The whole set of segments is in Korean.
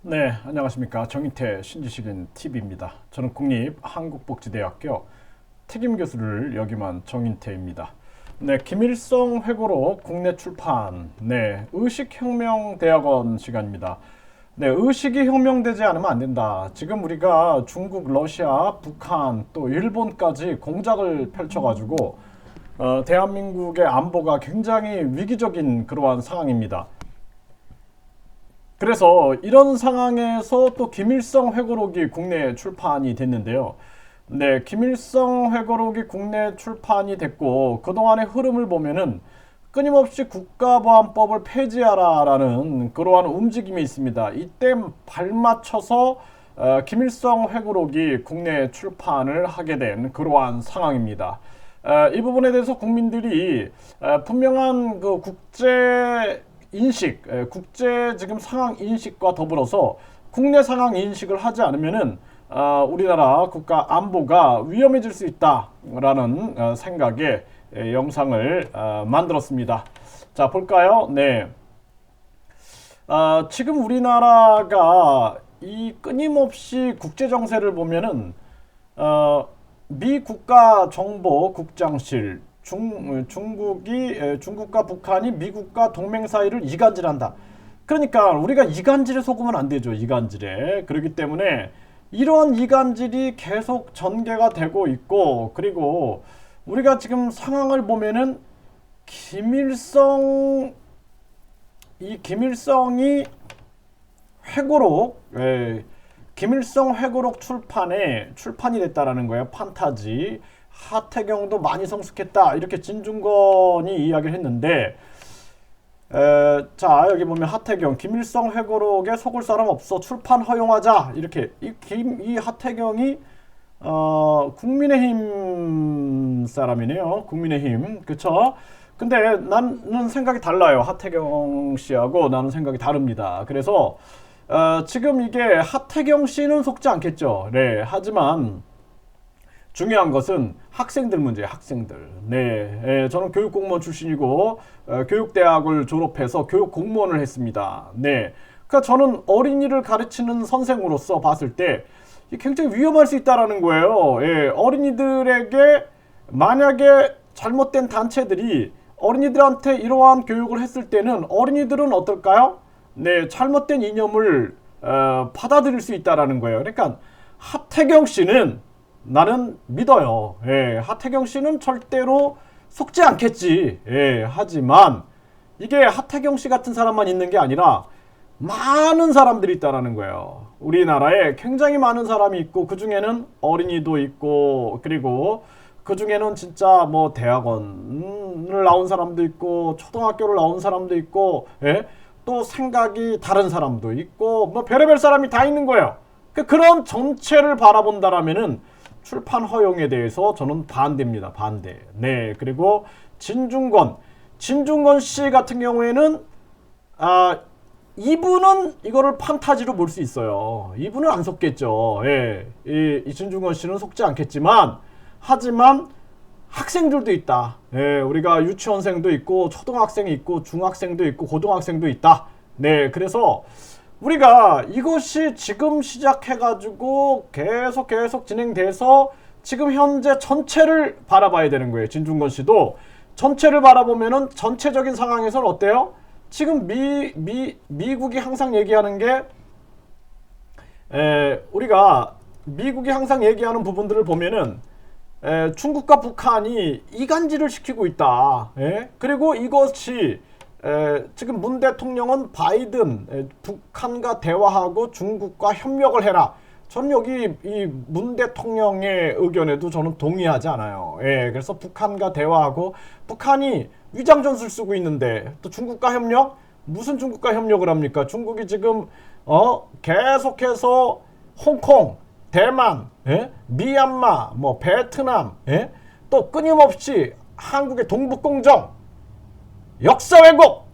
네, 안녕하십니까. 정인태 신지식인 TV입니다. 저는 국립한국복지대학교 책임교수를 역임한 정인태입니다. 네, 김일성 회고록 국내 출판, 의식혁명대학원 시간입니다. 네, 의식이 혁명되지 않으면 안 된다. 지금 우리가 중국, 러시아, 북한, 또 일본까지 공작을 펼쳐가지고 대한민국의 안보가 굉장히 위기적인 그러한 상황입니다. 그래서 이런 상황에서 또 김일성 회고록이 국내 출판이 됐는데요. 네, 김일성 회고록이 국내 출판이 됐고 그동안의 흐름을 보면은 끊임없이 국가보안법을 폐지하라라는 그러한 움직임이 있습니다. 이때 발맞춰서 김일성 회고록이 국내 출판을 하게 된 그러한 상황입니다. 이 부분에 대해서 국민들이 분명한 그 국제 인식, 국제 지금 상황 인식과 더불어서 국내 상황 인식을 하지 않으면은 우리나라 국가 안보가 위험해질 수 있다라는 생각에 영상을 만들었습니다. 자, 볼까요? 네. 지금 우리나라가 이 끊임없이 국제 정세를 보면은 미 국가정보국장실 중국과 북한이 미국과 동맹 사이를 이간질한다. 그러니까 우리가 이간질에 속으면 안 되죠. 이간질에. 그렇기 때문에 이런 이간질이 계속 전개가 되고 있고, 그리고 우리가 지금 상황을 보면은 김일성이 회고록, 김일성 회고록 출판이 됐다라는 거예요. 판타지. 하태경도 많이 성숙했다 이렇게 진중권이 이야기를 했는데 자, 여기 보면 하태경 김일성 회고록에 속을 사람 없어 출판 허용하자 이렇게 이 하태경이 국민의힘 사람이네요. 국민의힘, 그쵸? 근데 나는 생각이 달라요. 하태경 씨하고 나는 생각이 다릅니다. 그래서 지금 이게 하태경 씨는 속지 않겠죠. 네, 하지만 중요한 것은 학생들 문제예요. 학생들. 네, 저는 교육공무원 출신이고 교육대학을 졸업해서 교육공무원을 했습니다. 네, 그러니까 저는 어린이를 가르치는 선생으로서 봤을 때 굉장히 위험할 수 있다라는 거예요. 예, 어린이들에게 만약에 잘못된 단체들이 어린이들한테 이러한 교육을 했을 때는 어린이들은 어떨까요? 네, 잘못된 이념을 받아들일 수 있다라는 거예요. 그러니까 하태경 씨는 나는 믿어요. 예, 하태경 씨는 절대로 속지 않겠지. 예, 하지만 이게 하태경 씨 같은 사람만 있는 게 아니라 많은 사람들이 있다라는 거예요. 우리나라에 굉장히 많은 사람이 있고 그 중에는 어린이도 있고 그리고 그 중에는 진짜 뭐 대학원을 나온 사람도 있고 초등학교를 나온 사람도 있고 또 생각이 다른 사람도 있고 뭐 별의별 사람이 다 있는 거예요. 그런 전체를 바라본다라면은 출판 허용에 대해서 저는 반대입니다. 반대. 네, 그리고 진중권 씨 같은 경우에는 이분은 이거를 판타지로 볼 수 있어요. 이분은 안 속겠죠. 예, 이 진중권 씨는 속지 않겠지만 하지만 학생들도 있다. 예, 우리가 유치원생도 있고 초등학생이 있고 중학생도 있고 고등학생도 있다. 네, 그래서 우리가 이것이 지금 시작해가지고 계속 진행돼서 지금 현재 전체를 바라봐야 되는 거예요. 진중권 씨도 전체를 바라보면은 전체적인 상황에서는 어때요? 지금 미국이 항상 얘기하는 게 우리가 미국이 항상 얘기하는 부분들을 보면은 중국과 북한이 이간질을 시키고 있다. 그리고 이것이 지금 문 대통령은 바이든 북한과 대화하고 중국과 협력을 해라. 저는 여기 이 문 대통령의 의견에도 저는 동의하지 않아요. 그래서 북한과 대화하고 북한이 위장 전술 쓰고 있는데 또 중국과 협력? 무슨 중국과 협력을 합니까? 중국이 지금 계속해서 홍콩, 대만, 미얀마, 뭐 베트남, 또 끊임없이 한국의 동북공정 역사 왜곡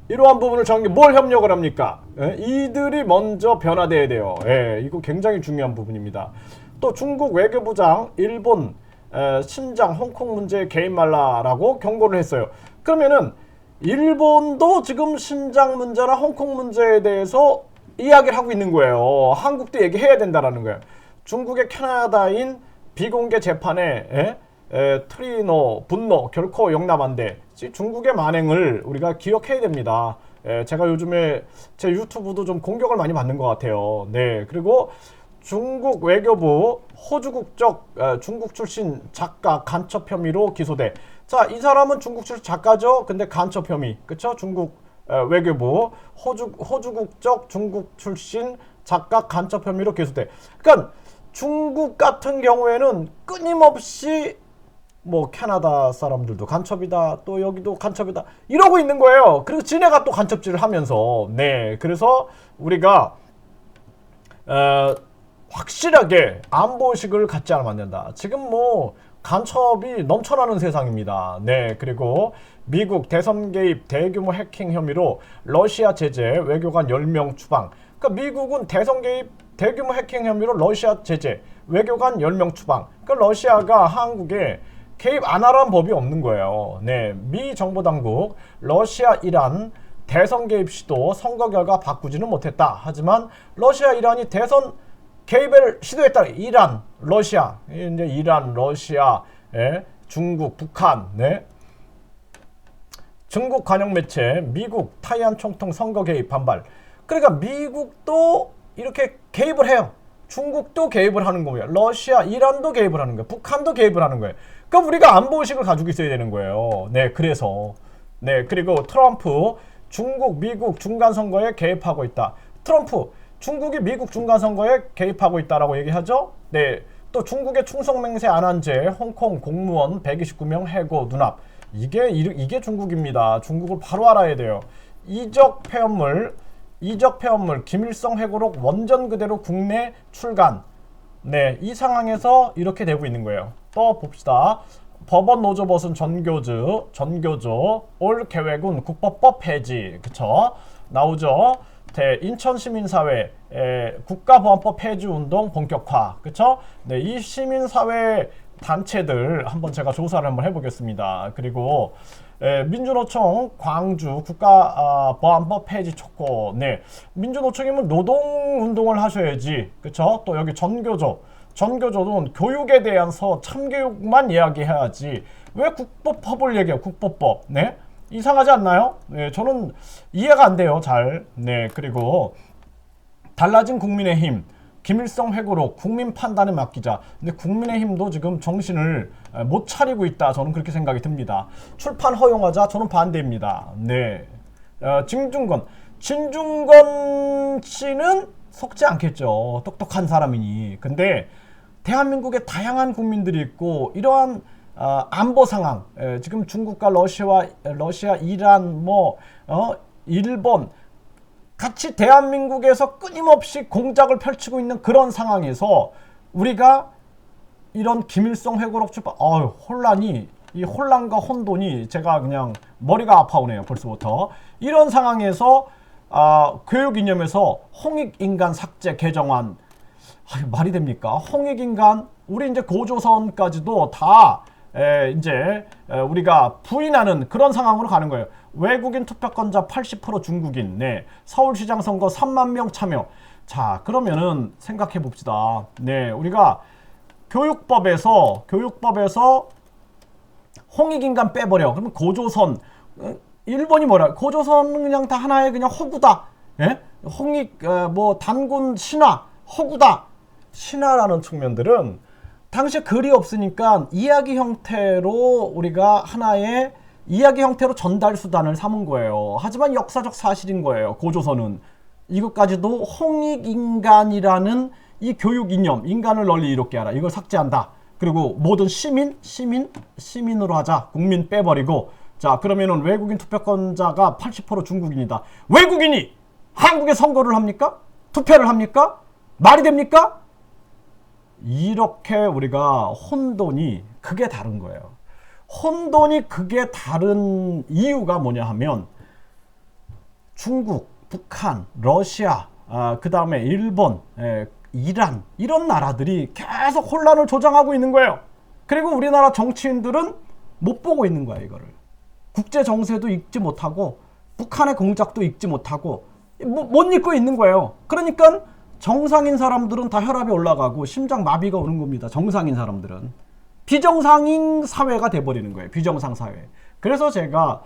이러한 부분을 정리 뭘 협력을 합니까? 이들이 먼저 변화돼야 돼요. 이거 굉장히 중요한 부분입니다. 또 중국 외교부장 일본 신장 홍콩 문제에 개입 말라라고 경고를 했어요. 그러면은 일본도 지금 신장 문제나 홍콩 문제에 대해서 이야기를 하고 있는 거예요. 한국도 얘기해야 된다라는 거예요. 중국의 캐나다인 비공개 재판에 트리노, 분노 결코 용납 안 돼. 중국의 만행을 우리가 기억해야 됩니다. 제가 요즘에 제 유튜브도 좀 공격을 많이 받는 것 같아요. 네, 그리고 중국 외교부 호주 국적 중국 출신 작가 간첩 혐의로 기소돼. 자, 이 사람은 중국 출신 작가죠. 근데 간첩 혐의, 그쵸? 중국 외교부 호주 국적 중국 출신 작가 간첩 혐의로 기소돼. 그러니까 중국 같은 경우에는 끊임없이 뭐 캐나다 사람들도 간첩이다, 또 여기도 간첩이다 이러고 있는 거예요. 그리고 지네가 또 간첩질을 하면서. 네, 그래서 우리가 확실하게 안보의식을 갖지 않으면 안 된다. 지금 뭐 간첩이 넘쳐나는 세상입니다. 네, 그리고 미국 대선 개입 대규모 해킹 혐의로 러시아 제재, 외교관 10명 추방. 그러니까 미국은 대선 개입 대규모 해킹 혐의로 러시아 제재, 외교관 10명 추방. 그러니까 러시아가 한국에 개입 안 하라는 법이 없는 거예요. 네, 미 정보당국 러시아, 이란 대선 개입 시도 선거 결과 바꾸지는 못했다. 하지만 러시아, 이란이 대선 개입을 시도했다. 이란, 러시아, 이제 이란, 러시아, 중국, 북한, 네. 중국 관영 매체, 미국, 타이완 총통 선거 개입 반발. 그러니까 미국도 이렇게 개입을 해요. 중국도 개입을 하는 거예요. 러시아, 이란도 개입을 하는 거예요. 북한도 개입을 하는 거예요. 그럼 우리가 안보의식을 가지고 있어야 되는 거예요. 네, 그래서. 네, 그리고 트럼프, 중국, 미국 중간선거에 개입하고 있다. 트럼프, 중국이 미국 중간선거에 개입하고 있다라고 얘기하죠. 네, 또 중국의 충성맹세 안 한 죄, 홍콩 공무원 129명 해고 눈앞. 이게 중국입니다. 중국을 바로 알아야 돼요. 이적 폐업물, 김일성 회고록 원전 그대로 국내 출간. 네, 이 상황에서 이렇게 되고 있는 거예요. 또 봅시다. 법원 노조 벗은 전교조 올 계획은 국법법 폐지. 그쵸? 나오죠? 인천시민사회 국가보안법 폐지 운동 본격화. 그쵸? 네, 이 시민사회 단체들 한번 제가 조사를 한번 해보겠습니다. 그리고 민주노총 광주 국가보안법 폐지 촉구. 네, 민주노총이면 노동운동을 하셔야지. 그쵸? 또 여기 전교조는 교육에 대해서 참교육만 이야기해야지. 왜 국법법을 얘기해요? 국법법. 네, 이상하지 않나요? 네, 저는 이해가 안 돼요. 잘. 네, 그리고 달라진 국민의힘 김일성 회고록 국민 판단에 맡기자. 근데 국민의힘도 지금 정신을 못 차리고 있다. 저는 그렇게 생각이 듭니다. 출판 허용하자. 저는 반대입니다. 네, 진중권 씨는 속지 않겠죠. 똑똑한 사람이니. 근데 대한민국에 다양한 국민들이 있고 이러한 안보 상황, 지금 중국과 러시아, 이란, 일본 같이 대한민국에서 끊임없이 공작을 펼치고 있는 그런 상황에서 우리가 이런 김일성 회고록 출판, 이 혼란과 혼돈이 제가 그냥 머리가 아파오네요. 벌써부터. 이런 상황에서 교육 이념에서 홍익인간 삭제 개정안. 말이 됩니까? 홍익인간, 우리 이제 고조선까지도 다 이제 우리가 부인하는 그런 상황으로 가는 거예요. 외국인 투표권자 80% 중국인. 네, 서울시장 선거 3만 명 참여. 자, 그러면은 생각해 봅시다. 네, 우리가 교육법에서 홍익인간 빼버려. 그러면 고조선, 일본이 뭐라? 고조선은 그냥 다 하나의 그냥 허구다. 예? 단군 신화 허구다. 신화라는 측면들은 당시에 글이 없으니까 이야기 형태로 우리가 하나의 이야기 형태로 전달 수단을 삼은 거예요. 하지만 역사적 사실인 거예요. 고조선은 이것까지도 홍익인간이라는 이 교육 이념, 인간을 널리 이롭게 하라. 이걸 삭제한다. 그리고 모든 시민으로 하자. 국민 빼버리고. 자, 그러면은 외국인 투표권자가 80% 중국인이다. 외국인이 한국에 선거를 합니까? 투표를 합니까? 말이 됩니까? 이렇게 우리가 혼돈이 그게 다른 거예요. 혼돈이 그게 다른 이유가 뭐냐 하면 중국, 북한, 러시아, 그 다음에 일본, 이란 이런 나라들이 계속 혼란을 조장하고 있는 거예요. 그리고 우리나라 정치인들은 못 보고 있는 거야. 이거를 국제 정세도 읽지 못하고 북한의 공작도 읽지 못하고 못 잊고 있는 거예요. 그러니까 정상인 사람들은 다 혈압이 올라가고 심장 마비가 오는 겁니다. 정상인 사람들은. 비정상인 사회가 돼버리는 거예요. 비정상 사회. 그래서 제가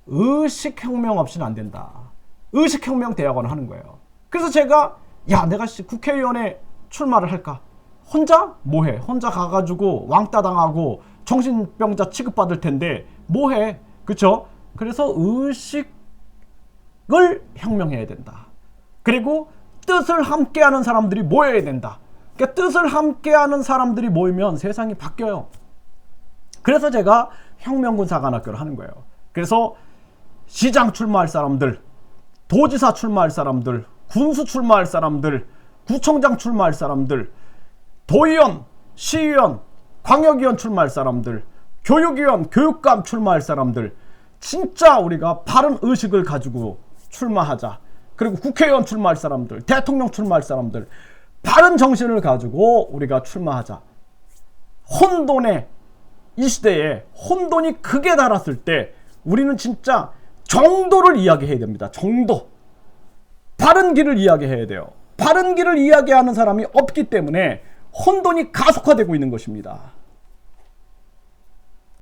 의식혁명 없이는 안 된다. 의식혁명 대학원을 하는 거예요. 그래서 제가 내가 국회의원에 출마를 할까? 혼자? 뭐해? 혼자 가가지고 왕따 당하고 정신병자 취급받을 텐데 뭐해? 그쵸? 그래서 의식을 혁명해야 된다. 그리고 뜻을 함께하는 사람들이 모여야 된다. 그러니까 뜻을 함께하는 사람들이 모이면 세상이 바뀌어요. 그래서 제가 혁명군사관학교를 하는 거예요. 그래서 시장 출마할 사람들, 도지사 출마할 사람들, 군수 출마할 사람들, 구청장 출마할 사람들, 도의원, 시의원, 광역위원 출마할 사람들, 교육위원, 교육감 출마할 사람들, 진짜 우리가 바른 의식을 가지고 출마하자. 그리고 국회의원 출마할 사람들, 대통령 출마할 사람들, 바른 정신을 가지고 우리가 출마하자. 혼돈의 이 시대에 혼돈이 극에 달았을 때 우리는 진짜 정도를 이야기해야 됩니다. 정도. 바른 길을 이야기해야 돼요. 바른 길을 이야기하는 사람이 없기 때문에 혼돈이 가속화되고 있는 것입니다.